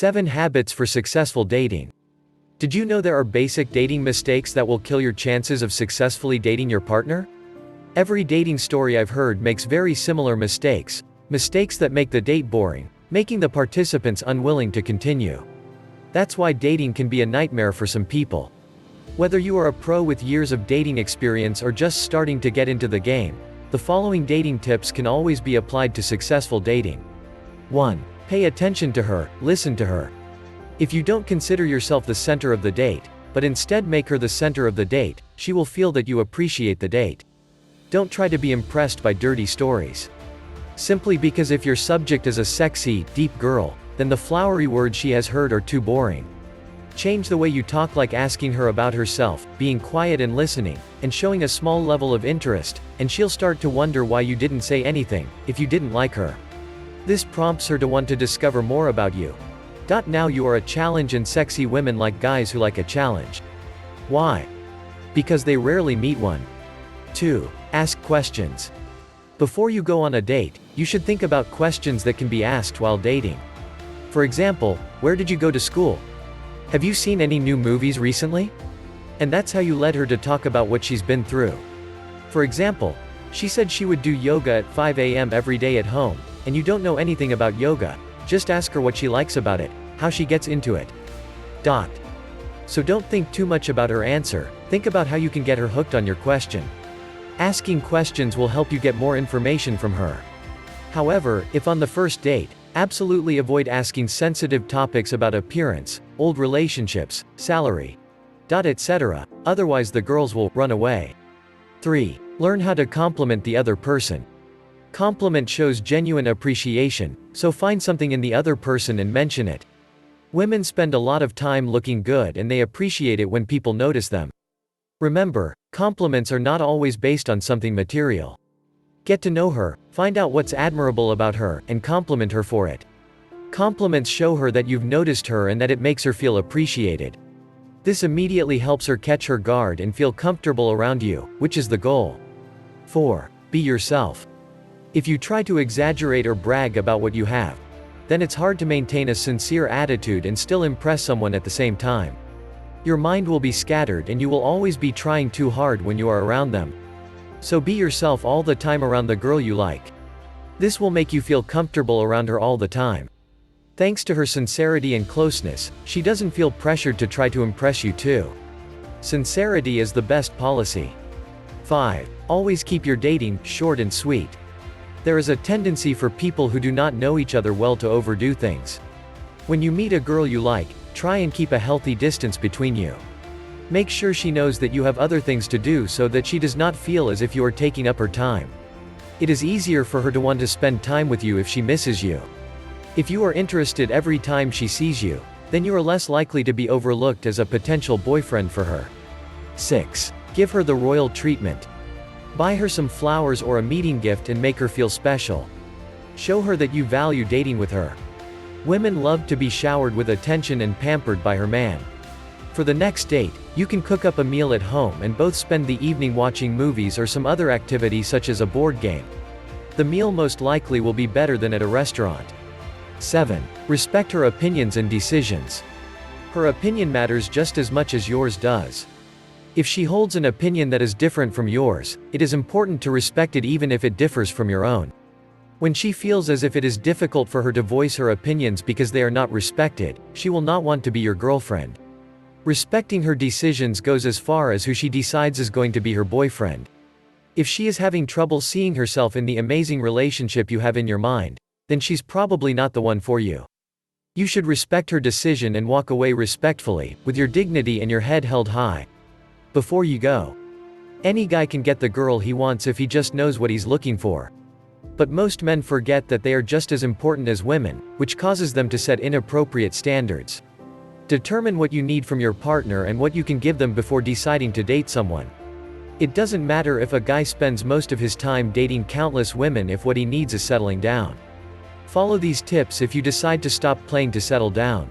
7 Habits for Successful Dating. Did you know there are basic dating mistakes that will kill your chances of successfully dating your partner? Every dating story I've heard makes very similar mistakes that make the date boring, making the participants unwilling to continue. That's why dating can be a nightmare for some people. Whether you are a pro with years of dating experience or just starting to get into the game, the following dating tips can always be applied to successful dating. 1. Pay attention to her, listen to her. If you don't consider yourself the center of the date, but instead make her the center of the date, she will feel that you appreciate the date. Don't try to be impressed by dirty stories. Simply because if your subject is a sexy, deep girl, then the flowery words she has heard are too boring. Change the way you talk, like asking her about herself, being quiet and listening, and showing a small level of interest, and she'll start to wonder why you didn't say anything, if you didn't like her. This prompts her to want to discover more about you. Now you are a challenge, and sexy women like guys who like a challenge. Why? Because they rarely meet one. 2. Ask questions. Before you go on a date, you should think about questions that can be asked while dating. For example, where did you go to school? Have you seen any new movies recently? And that's how you led her to talk about what she's been through. For example, she said she would do yoga at 5 a.m. every day at home, and you don't know anything about yoga. Just ask her what she likes about it, how she gets into it. So don't think too much about her answer, think about how you can get her hooked on your question. Asking questions will help you get more information from her. However, if on the first date, absolutely avoid asking sensitive topics about appearance, old relationships, salary, etc. Otherwise the girls will run away. 3. Learn how to compliment the other person. Compliment shows genuine appreciation, so find something in the other person and mention it. Women spend a lot of time looking good, and they appreciate it when people notice them. Remember, compliments are not always based on something material. Get to know her, find out what's admirable about her, and compliment her for it. Compliments show her that you've noticed her and that it makes her feel appreciated. This immediately helps her catch her guard and feel comfortable around you, which is the goal. 4. Be yourself. If you try to exaggerate or brag about what you have, then it's hard to maintain a sincere attitude and still impress someone at the same time. Your mind will be scattered and you will always be trying too hard when you are around them. So be yourself all the time around the girl you like. This will make you feel comfortable around her all the time. Thanks to her sincerity and closeness, she doesn't feel pressured to try to impress you too. Sincerity is the best policy. 5. Always keep your dating short and sweet. There is a tendency for people who do not know each other well to overdo things. When you meet a girl you like, try and keep a healthy distance between you. Make sure she knows that you have other things to do so that she does not feel as if you are taking up her time. It is easier for her to want to spend time with you if she misses you. If you are interested every time she sees you, then you are less likely to be overlooked as a potential boyfriend for her. 6. Give her the royal treatment. Buy her some flowers or a meeting gift and make her feel special. Show her that you value dating with her. Women love to be showered with attention and pampered by her man. For the next date, you can cook up a meal at home and both spend the evening watching movies or some other activity such as a board game. The meal most likely will be better than at a restaurant. 7. Respect her opinions and decisions. Her opinion matters just as much as yours does. If she holds an opinion that is different from yours, it is important to respect it even if it differs from your own. When she feels as if it is difficult for her to voice her opinions because they are not respected, she will not want to be your girlfriend. Respecting her decisions goes as far as who she decides is going to be her boyfriend. If she is having trouble seeing herself in the amazing relationship you have in your mind, then she's probably not the one for you. You should respect her decision and walk away respectfully, with your dignity and your head held high. Before you go. Any guy can get the girl he wants if he just knows what he's looking for. But most men forget that they are just as important as women, which causes them to set inappropriate standards. Determine what you need from your partner and what you can give them before deciding to date someone. It doesn't matter if a guy spends most of his time dating countless women if what he needs is settling down. Follow these tips if you decide to stop playing to settle down.